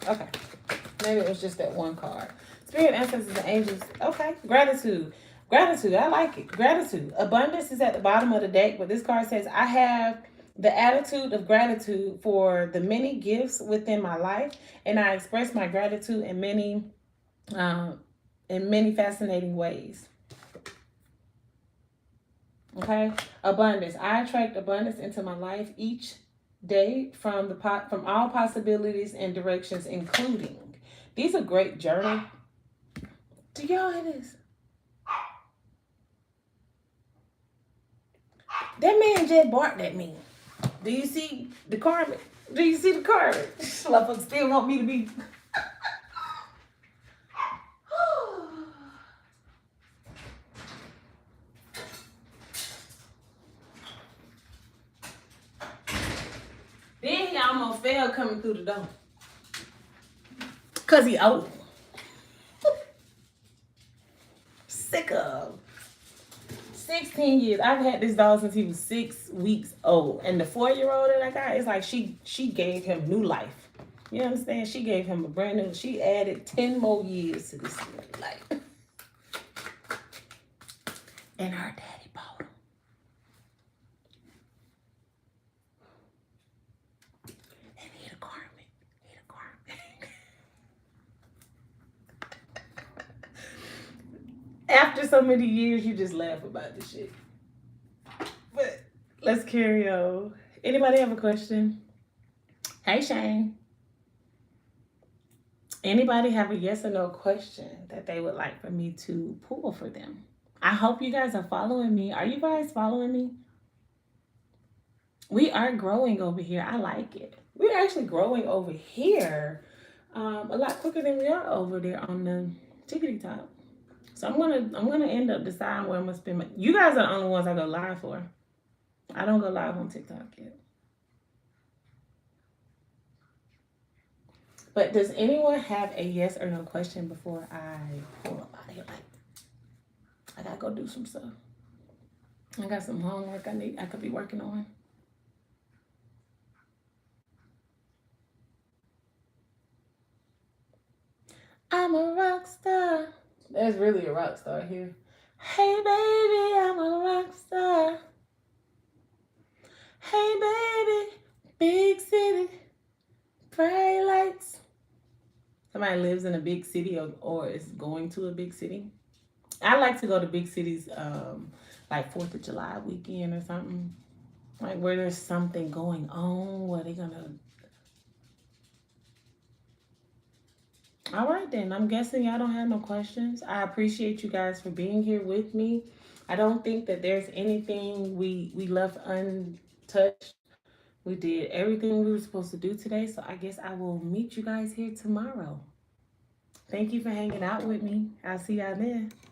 S1: Okay, maybe it was just that one card. Spirit ancestors and angels. Okay, gratitude. Gratitude, I like it. Gratitude. Abundance is at the bottom of the deck, but this card says, I have the attitude of gratitude for the many gifts within my life, and I express my gratitude in many fascinating ways. Okay, abundance. I attract abundance into my life each day from all possibilities and directions, including. These are great journal. Do y'all hear this? That man just barked at me. Do you see the card? Do you see the card? Motherfucker still want me to be. Then he almost fell coming through the door. Cause he old. Sick of. 16 years. I've had this dog since he was 6 weeks old. And the 4-year-old that I got, it's like she gave him new life. You understand? She gave him a brand new, she added 10 more years to this life. And her daddy bought him. And he the garment. After so many years, you just laugh about this shit. But let's carry on. Anybody have a question? Hey, Shane. Anybody have a yes or no question that they would like for me to pull for them? I hope you guys are following me. Are you guys following me? We are growing over here. I like it. We're actually growing over here a lot quicker than we are over there on the tickety top. So I'm gonna end up deciding where I'm gonna spend my. You guys are the only ones I go live for. I don't go live on TikTok yet. But does anyone have a yes or no question before I pull up out of here? Like, I gotta go do some stuff. I got some homework I could be working on. I'm a rock star. There's really a rock star here. Hey baby, I'm a rock star. Hey baby, big city, bright lights. Somebody lives in a big city or is going to a big city. I like to go to big cities, like 4th of July weekend or something. Like where there's something going on, where they're gonna. All right then. I'm guessing y'all don't have no questions. I appreciate you guys for being here with me. I don't think that there's anything we left untouched. We did everything we were supposed to do today, so I guess I will meet you guys here tomorrow. Thank you for hanging out with me. I'll see y'all then.